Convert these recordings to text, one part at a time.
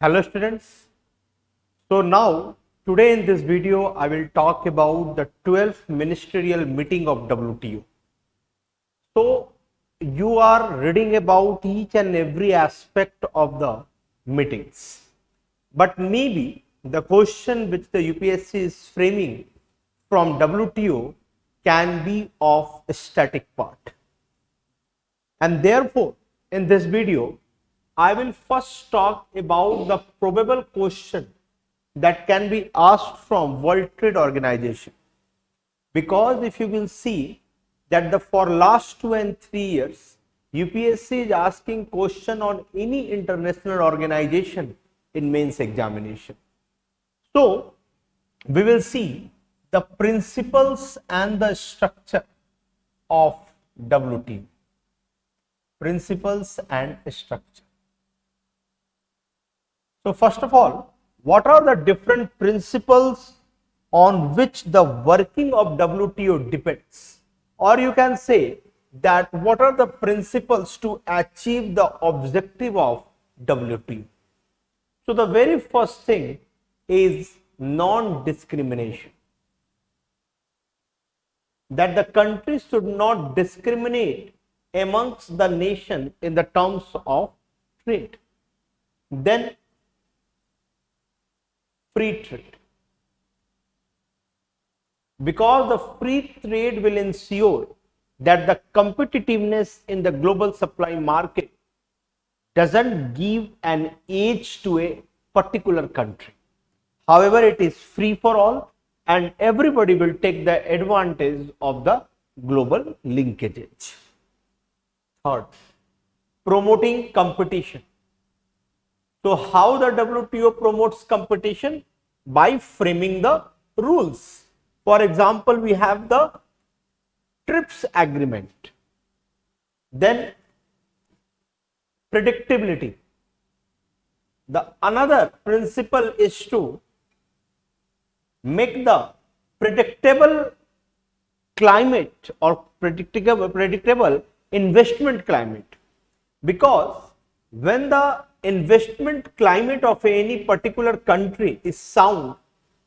Hello students. So now today in this video I will talk about the 12th ministerial meeting of WTO. So you are reading about each and every aspect of the meetings, but maybe the question which the UPSC is framing from WTO can be of a static part, and therefore in this video I will first talk about the probable question that can be asked from World Trade Organization, because if you will see that for last 2 and 3 years UPSC is asking question on any international organization in mains examination. So we will see the principles and the structure of WTO. Principles and structure. So first of all, what are the different principles on which the working of WTO depends? Or you can say that what are the principles to achieve the objective of WTO? So the very first thing is non-discrimination. That the countries should not discriminate amongst the nation in the terms of trade. Then free trade, because the free trade will ensure that the competitiveness in the global supply market doesn't give an edge to a particular country. However, it is free for all and everybody will take the advantage of the global linkages. Third, promoting competition. So how the WTO promotes competition? By framing the rules. For example, we have the TRIPS agreement. Then predictability. The another principle is to make the predictable climate or predictable investment climate, because when the investment climate of any particular country is sound,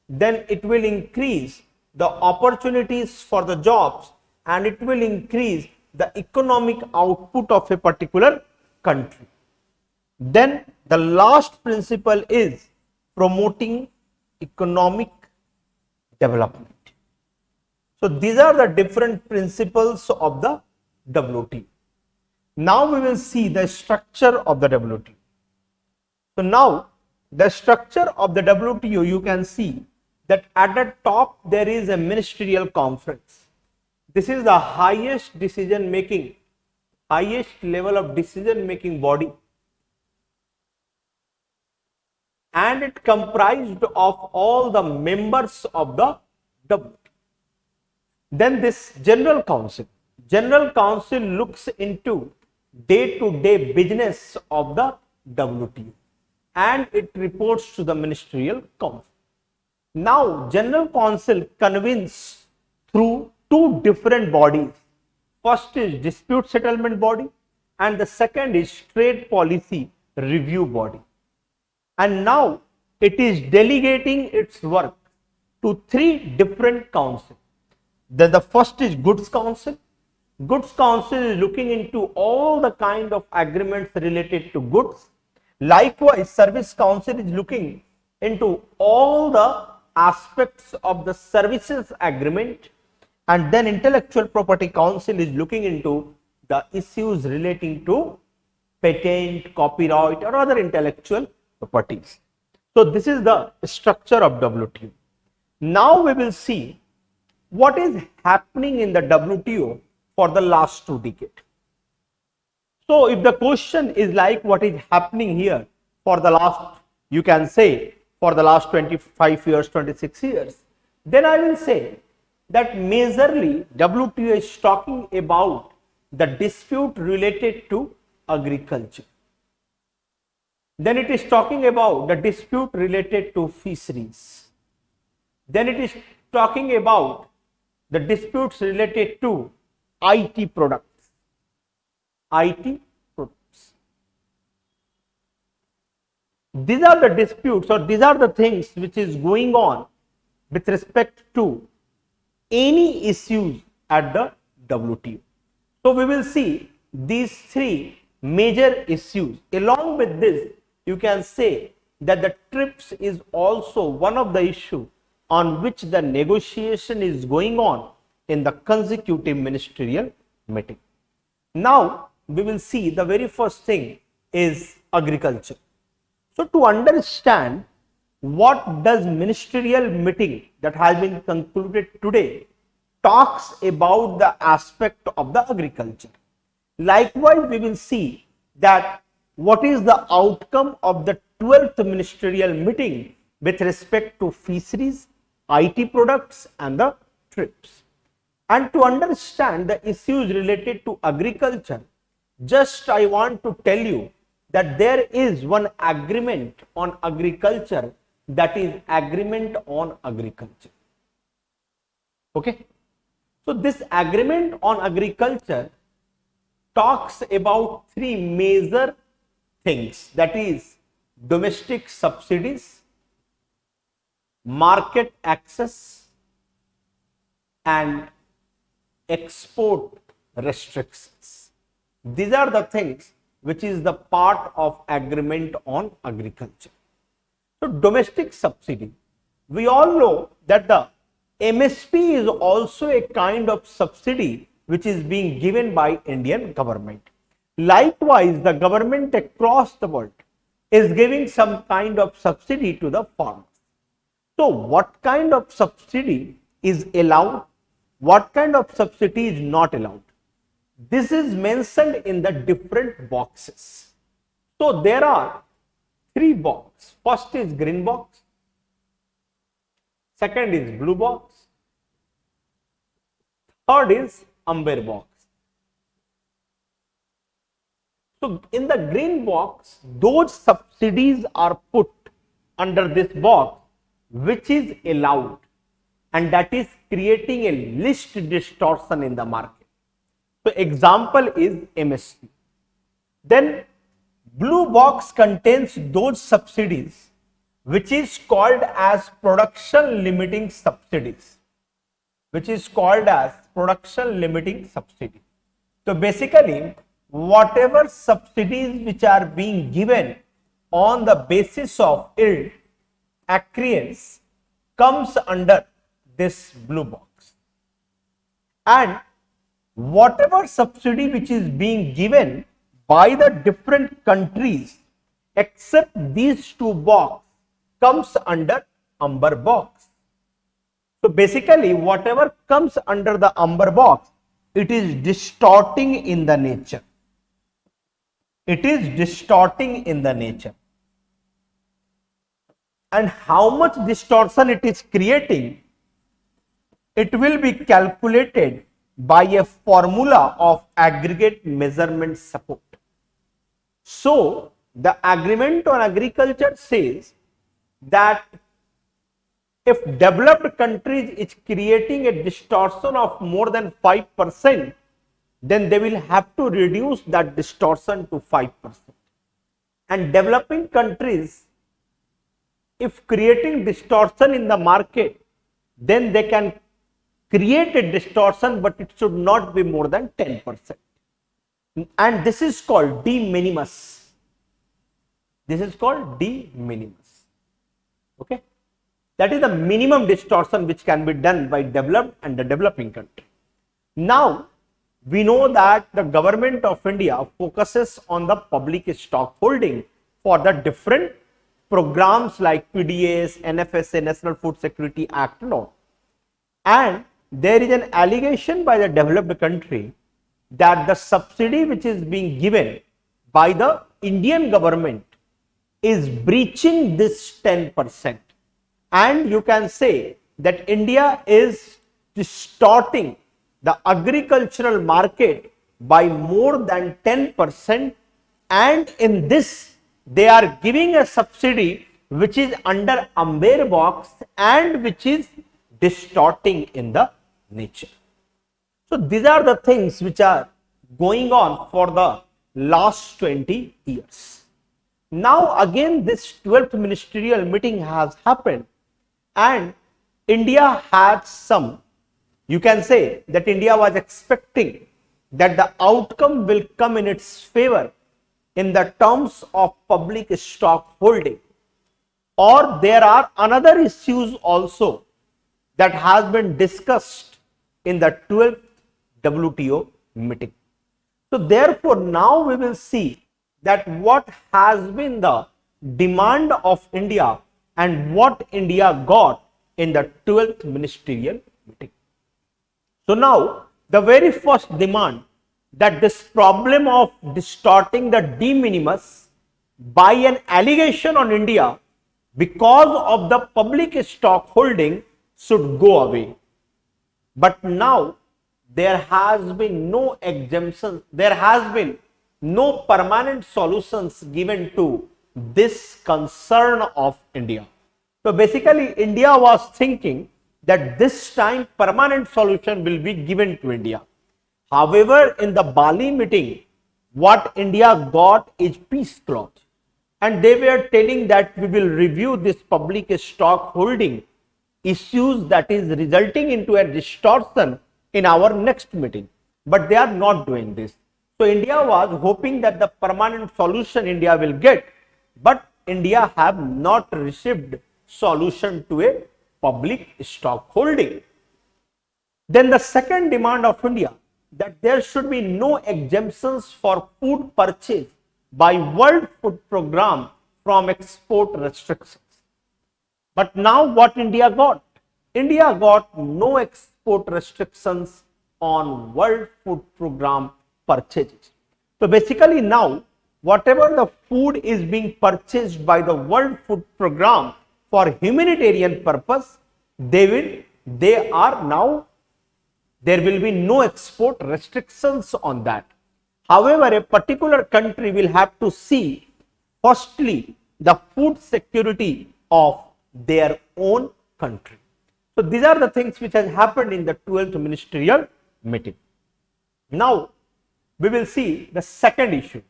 then it will increase the opportunities for the jobs and it will increase the economic output of a particular country. Then the last principle is promoting economic development. So these are the different principles of the WTO. Now we will see the structure of the WTO. So now the structure of the WTO, you can see that at the top there is a ministerial conference. This is the highest decision making, highest level of decision making body, and it comprised of all the members of the WTO. Then this general council looks into day-to-day business of the WTO and it reports to the ministerial council. Now general council convenes through two different bodies. First is dispute settlement body and the second is trade policy review body. And now it is delegating its work to three different councils. Then the first is goods council. Goods council is looking into all the kind of agreements related to goods. Likewise, service council is looking into all the aspects of the services agreement, and then intellectual property council is looking into the issues relating to patent, copyright or other intellectual properties. So this is the structure of WTO. Now we will see what is happening in the WTO for the last 2 decades. So if the question is like what is happening here for the last, you can say for the last 25 years, 26 years, then I will say that majorly WTO is talking about the dispute related to agriculture. Then it is talking about the dispute related to fisheries. Then it is talking about the disputes related to IT products. These are the disputes, or these are the things which is going on with respect to any issues at the WTO. So we will see these three major issues. Along with this, you can say that the TRIPS is also one of the issues on which the negotiation is going on in the consecutive ministerial meeting. Now we will see the very first thing is agriculture. So to understand what does ministerial meeting that has been concluded today talks about the aspect of the agriculture. Likewise, we will see that what is the outcome of the 12th ministerial meeting with respect to fisheries, IT products and the TRIPS. And to understand the issues related to agriculture, just I want to tell you that there is one agreement on agriculture, that is agreement on agriculture. Okay. So this agreement on agriculture talks about three major things, that is domestic subsidies, market access and export restrictions. These are the things which is the part of agreement on agriculture. So domestic subsidy, we all know that the MSP is also a kind of subsidy which is being given by Indian government. Likewise, the government across the world is giving some kind of subsidy to the farmers. So what kind of subsidy is allowed? What kind of subsidy is not allowed? This is mentioned in the different boxes. So there are three boxes. First is green box. Second is blue box. Third is amber box. So in the green box, those subsidies are put under this box which is allowed, and that is creating a list distortion in the market. So example is MSP. Then blue box contains those subsidies which is called as production limiting subsidies, which is called as production limiting subsidy. So basically whatever subsidies which are being given on the basis of yield accruance comes under this blue box, and whatever subsidy which is being given by the different countries except these two boxes comes under amber box. So basically whatever comes under the amber box, it is distorting in the nature. It is distorting in the nature. And how much distortion it is creating, it will be calculated by a formula of aggregate measurement support. So the agreement on agriculture says that if developed countries is creating a distortion of more than 5%, then they will have to reduce that distortion to 5%. And developing countries, if creating distortion in the market, then they can create a distortion, but it should not be more than 10%. And this is called de minimis. This is called de minimis. Okay. That is the minimum distortion which can be done by developed and the developing country. Now, we know that the government of India focuses on the public stock holding for the different programs like PDAs, NFSA, National Food Security Act and all. And there is an allegation by the developed country that the subsidy which is being given by the Indian government is breaching this 10%. And you can say that India is distorting the agricultural market by more than 10%, and in this they are giving a subsidy which is under amber box and which is distorting in the nature. So these are the things which are going on for the last 20 years. Now again this 12th ministerial meeting has happened, and India had some, you can say that India was expecting that the outcome will come in its favor in the terms of public stock holding, or there are another issues also that has been discussed in the 12th WTO meeting. So therefore now we will see that what has been the demand of India and what India got in the 12th ministerial meeting. So now the very first demand, that this problem of distorting the de minimis by an allegation on India because of the public stock holding should go away. But now there has been no exemptions, there has been no permanent solutions given to this concern of India. So basically India was thinking that this time permanent solution will be given to India. However, in the Bali meeting, what India got is peace clause, and they were telling that we will review this public stock holding issues that is resulting into a distortion in our next meeting, but they are not doing this. So India was hoping that the permanent solution India will get, but India have not received solution to a public stock holding. Then the second demand of India, that there should be no exemptions for food purchase by World Food Program from export restrictions. But now what India got? India got no export restrictions on World Food Program purchases. So basically now whatever the food is being purchased by the World Food Program for humanitarian purpose, there will be no export restrictions on that. However, a particular country will have to see firstly the food security of their own country. So these are the things which has happened in the 12th ministerial meeting. Now we will see the second issue.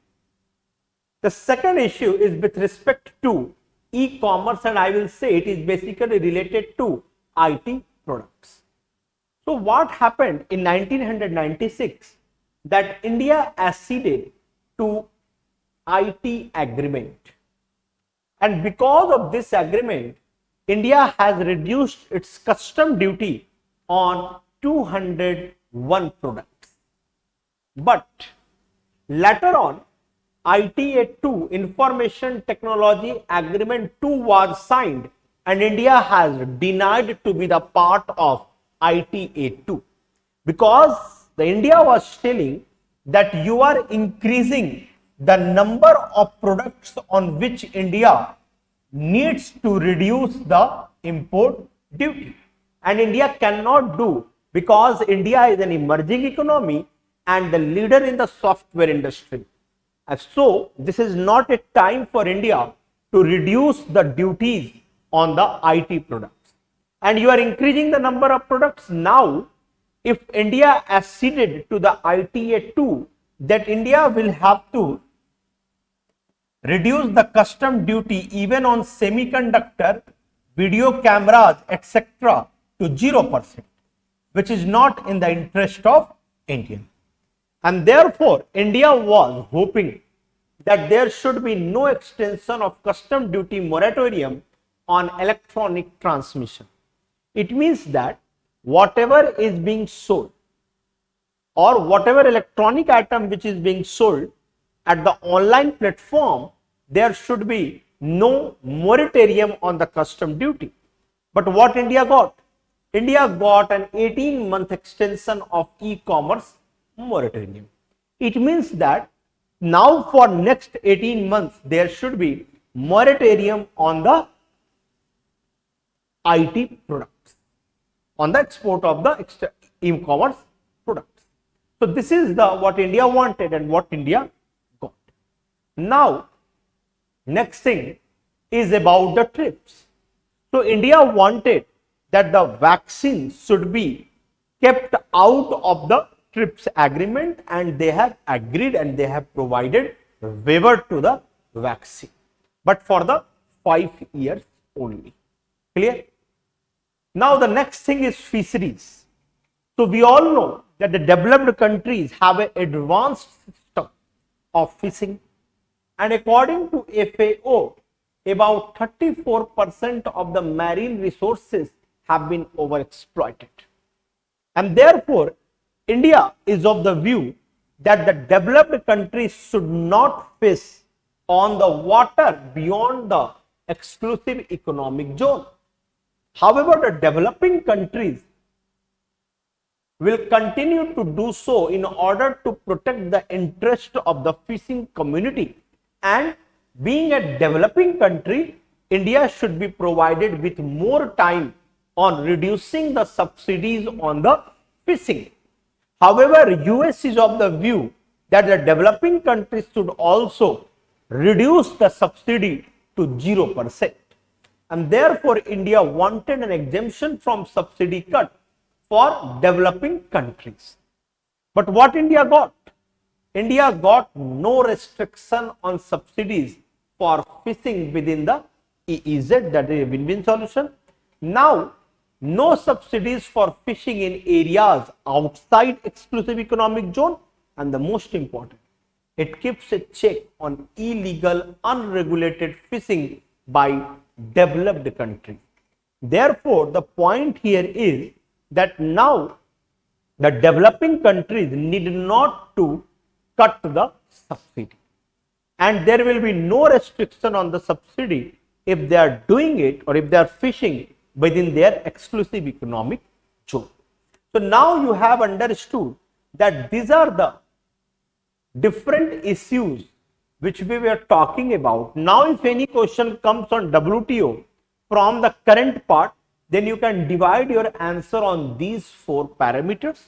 The second issue is with respect to e-commerce, and I will say it is basically related to IT products. So what happened in 1996, that India acceded to IT agreement, and because of this agreement India has reduced its custom duty on 201 products. But later on ITA 2 Information Technology Agreement 2 was signed, and India has denied to be the part of ITA 2, because the India was telling that you are increasing the number of products on which India needs to reduce the import duty, and India cannot do, because India is an emerging economy and the leader in the software industry. And so this is not a time for India to reduce the duties on the IT products, and you are increasing the number of products. Now if India acceded to the ITA 2, that India will have to reduce the custom duty even on semiconductor, video cameras, etc. to 0%, which is not in the interest of India. And therefore India was hoping that there should be no extension of custom duty moratorium on electronic transmission. It means that whatever is being sold, or whatever electronic item which is being sold at the online platform, there should be no moratorium on the custom duty. But what India got? India got an 18-month extension of e-commerce moratorium. It means that now for next 18 months there should be moratorium on the IT products, on the export of the e-commerce products. So this is the what India wanted and what India got. Now next thing is about the TRIPS. So India wanted that the vaccine should be kept out of the TRIPS agreement, and they have agreed and they have provided waiver to the vaccine. but for the 5 years only. Clear? Now the next thing is fisheries. So we all know that the developed countries have an advanced system of fishing, and according to FAO, about 34% of the marine resources have been overexploited. And therefore, India is of the view that the developed countries should not fish on the water beyond the exclusive economic zone. However, the developing countries will continue to do so in order to protect the interest of the fishing community. And being a developing country, India should be provided with more time on reducing the subsidies on the fishing. However, US is of the view that the developing countries should also reduce the subsidy to 0%. And therefore, India wanted an exemption from subsidy cut for developing countries. But what India got? India got no restriction on subsidies for fishing within the EEZ, that is a win-win solution. Now, no subsidies for fishing in areas outside exclusive economic zone, and the most important, it keeps a check on illegal, unregulated fishing by developed countries. Therefore, the point here is that now the developing countries need not to cut the subsidy, and there will be no restriction on the subsidy if they are doing it or if they are fishing within their exclusive economic zone. So now you have understood that these are the different issues which we were talking about. Now if any question comes on WTO from the current part, then you can divide your answer on these 4 parameters.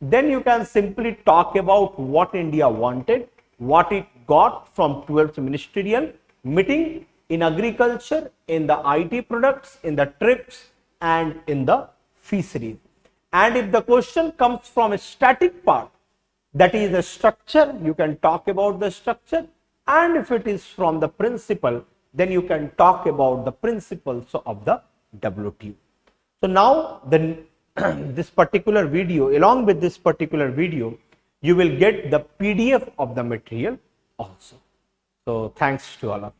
Then you can simply talk about what India wanted, what it got from 12th Ministerial meeting in agriculture, in the IT products, in the trips, and in the fisheries. And if the question comes from a static part, that is a structure, you can talk about the structure. And if it is from the principle, then you can talk about the principles of the WTO. So now this particular video, along with this particular video, you will get the PDF of the material also. So thanks to all of you.